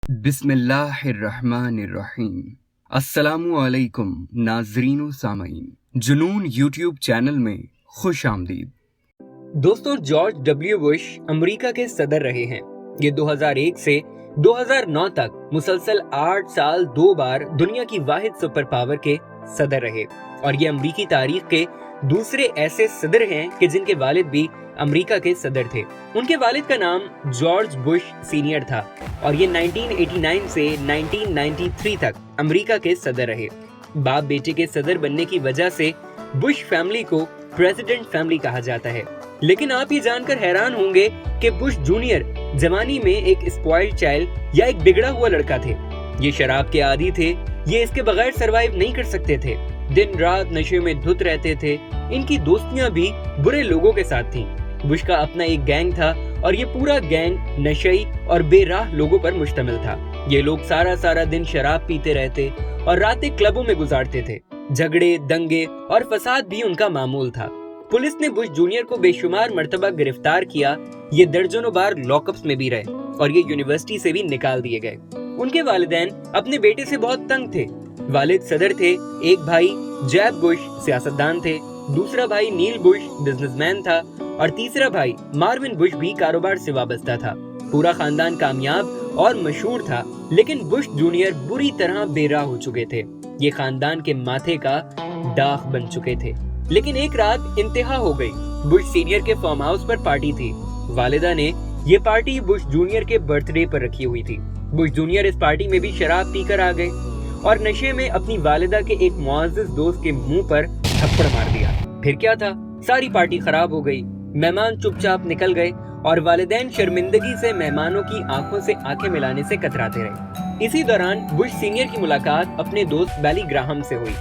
بسم اللہ الرحمن الرحیم۔ السلام علیکم ناظرین و سامعین، جنون یوٹیوب چینل میں خوش آمدید۔ دوستوں، جارج ڈبلیو بش امریکہ کے صدر رہے ہیں۔ یہ 2001 سے 2009 تک مسلسل 8 سال 2 بار دنیا کی واحد سپر پاور کے صدر رہے، اور یہ امریکی تاریخ کے دوسرے ایسے صدر ہیں کہ جن کے والد بھی امریکہ کے صدر تھے۔ ان کے والد کا نام جارج بش سینئر تھا، اور یہ 1989 سے 1993 تک امریکہ کے صدر رہے۔ باپ بیٹے کے صدر بننے کی وجہ سے بش فیملی کو پریزیڈنٹ فیملی کہا جاتا ہے۔ لیکن آپ یہ جان کر حیران ہوں گے کہ بش جونیئر جوانی میں ایک اسپوائلڈ چائلڈ یا ایک بگڑا ہوا لڑکا تھے۔ یہ شراب کے عادی تھے، یہ اس کے بغیر سروائیو نہیں کر سکتے تھے، دن رات نشے میں دھت رہتے تھے۔ ان کی دوستیاں بھی برے لوگوں کے ساتھ تھیں۔ بش کا اپنا ایک گینگ تھا، اور یہ پورا گینگ نشئی اور بے راہ لوگوں پر مشتمل تھا۔ یہ لوگ سارا دن شراب پیتے رہتے اور راتیں کلبوں میں گزارتے تھے۔ جھگڑے، دنگے اور فساد بھی ان کا معمول تھا۔ پولیس نے بش جونیئر کو بے شمار مرتبہ گرفتار کیا، یہ درجنوں بار لاک اپس میں بھی رہے، اور یہ یونیورسٹی سے بھی نکال دیے گئے۔ ان کے والدین اپنے بیٹے سے بہت تنگ تھے۔ والد صدر تھے، ایک بھائی جیب بش سیاستدان تھے، دوسرا بھائی نیل بش بزنس مین تھا، اور تیسرا بھائی ماروین بش بھی کاروبار سے وابستہ تھا۔ پورا خاندان کامیاب اور مشہور تھا، لیکن بش جونیئر بری طرح بے راہ ہو چکے تھے۔ یہ خاندان کے ماتھے کا داغ بن چکے تھے۔ لیکن ایک رات انتہا ہو گئی۔ بش سینئر کے فارم ہاؤس پر پارٹی تھی۔ والدہ نے یہ پارٹی بش جونیئر کے برتھ ڈے پر رکھی ہوئی تھی۔ بش جونیئر اس پارٹی میں بھی شراب پی کر آ گئے، اور نشے میں اپنی والدہ کے ایک معزز دوست کے منہ پر تھپڑ مار دیا۔ پھر کیا تھا، ساری پارٹی خراب ہو گئی، مہمان چپ چاپ نکل گئے، اور والدین شرمندگی سے مہمانوں کی آنکھوں سے آنکھیں ملانے سے کتراتے رہے۔ اسی دوران بش سینئر کی ملاقات اپنے دوست بیلی گراہم سے ہوئی۔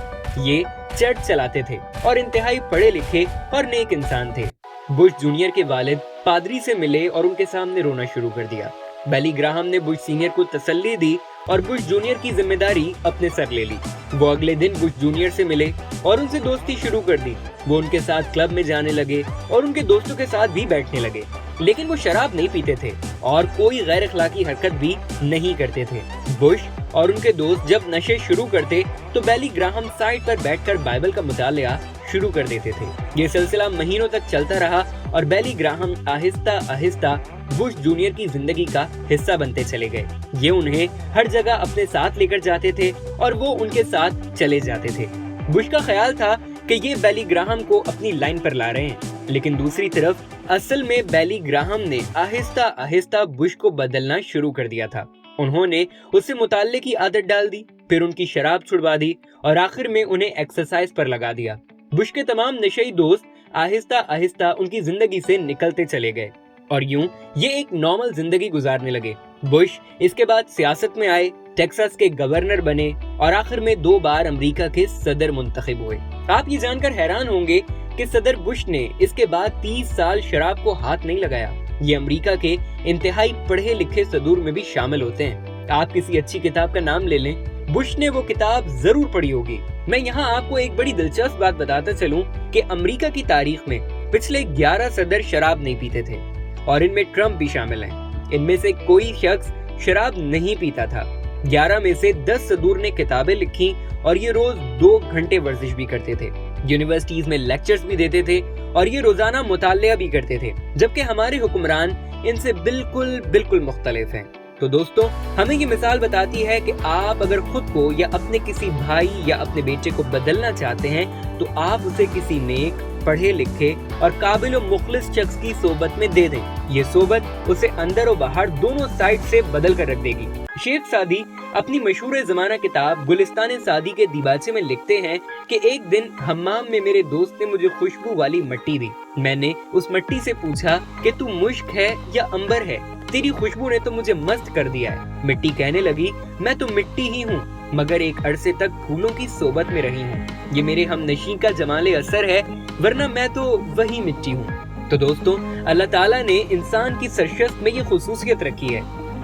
یہ چرچ چلاتے تھے اور انتہائی پڑھے لکھے اور نیک انسان تھے۔ بش جونیئر کے والد پادری سے ملے اور ان کے سامنے رونا شروع کر دیا۔ بیلی گراہم نے بش سینئر کو تسلی دی اور بش جونیئر کی ذمہ داری اپنے سر لے لی۔ وہ اگلے دن بش جونیئر سے ملے اور ان سے دوستی شروع کر دی۔ وہ ان کے ساتھ کلب میں جانے لگے اور ان کے دوستوں کے ساتھ بھی بیٹھنے لگے، لیکن وہ شراب نہیں پیتے تھے اور کوئی غیر اخلاقی حرکت بھی نہیں کرتے تھے۔ بش اور ان کے دوست جب نشے شروع کرتے تو بیلی گراہم سائٹ پر بیٹھ کر بائبل کا مطالعہ شروع کر دیتے تھے۔ یہ سلسلہ مہینوں تک چلتا رہا، اور بیلی گراہم آہستہ آہستہ بش جونیئر کی زندگی کا حصہ بنتے چلے گئے۔ یہ انہیں ہر جگہ اپنے ساتھ لے کر جاتے تھے اور وہ ان کے ساتھ چلے جاتے تھے۔ بش کا خیال تھا کہ یہ بیلی گراہم کو اپنی لائن پر لا رہے ہیں، لیکن دوسری طرف اصل میں بیلی گراہم نے آہستہ آہستہ بش کو بدلنا شروع کر دیا تھا۔ انہوں نے اسے مطالعے کی عادت ڈال دی، پھر ان کی شراب چھڑوا دی، اور آخر میں انہیں ایکسرسائز پر لگا دیا۔ بش کے تمام نشئی دوست آہستہ آہستہ ان کی زندگی سے نکلتے چلے گئے، اور یوں یہ ایک نارمل زندگی گزارنے لگے۔ بش اس کے بعد سیاست میں آئے، ٹیکساس کے گورنر بنے، اور آخر میں 2 بار امریکہ کے صدر منتخب ہوئے۔ آپ یہ جان کر حیران ہوں گے کہ صدر بش نے اس کے بعد 30 سال شراب کو ہاتھ نہیں لگایا۔ یہ امریکہ کے انتہائی پڑھے لکھے صدور میں بھی شامل ہوتے ہیں۔ آپ کسی اچھی کتاب کا نام لے لیں، بش نے وہ کتاب ضرور پڑھی ہوگی۔ میں یہاں آپ کو ایک بڑی دلچسپ بات بتاتا چلوں کہ امریکہ کی تاریخ میں پچھلے 11 صدر شراب نہیں پیتے تھے، اور ان میں ٹرمپ بھی شامل ہیں۔ ان میں سے کوئی شخص شراب نہیں پیتا تھا۔ 11 میں سے 10 صدور نے کتابیں لکھی، اور یہ روز 2 گھنٹے ورزش بھی کرتے تھے، یونیورسٹیز میں لیکچرز بھی دیتے تھے، اور یہ روزانہ مطالعہ بھی کرتے تھے، جبکہ ہمارے حکمران ان سے بالکل مختلف ہیں۔ تو دوستو، ہمیں یہ مثال بتاتی ہے کہ آپ اگر خود کو یا اپنے کسی بھائی یا اپنے بیٹے کو بدلنا چاہتے ہیں تو آپ اسے کسی نیک، پڑھے لکھے اور قابل و مخلص شخص کی صحبت میں دے دیں۔ یہ صحبت اسے اندر و باہر دونوں سائڈ سے بدل کر رکھ دے گی۔ شیخ سعدی اپنی مشہور زمانہ کتاب گلستان سعدی کے دیباچے میں لکھتے ہیں کہ ایک دن حمام میں میرے دوست نے مجھے خوشبو والی مٹی دی۔ میں نے اس مٹی سے پوچھا کہ تو مشک ہے یا عنبر ہے؟ تیری خوشبو نے تو مجھے مست کر دیا ہے۔ مٹی کہنے لگی، میں تو مٹی ہی ہوں، مگر ایک عرصے تک پھولوں کی صحبت میں رہی ہوں۔ یہ میرے ہم نشیں کا جمال اثر ہے، ورنہ میں تو وہی مٹی ہوں۔ تو دوستو، اللہ تعالیٰ نے انسان کی سرشت میں یہ خصوصیت رکھی ہے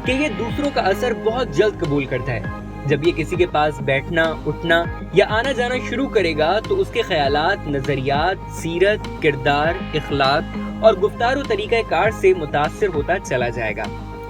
کہ یہ دوسروں کا اثر بہت جلد قبول کرتا ہے۔ جب یہ کسی کے پاس بیٹھنا، اٹھنا یا آنا جانا شروع کرے گا تو اس کے خیالات، نظریات، سیرت، کردار، اخلاق اور گفتار و طریقہ کار سے متاثر ہوتا چلا جائے گا،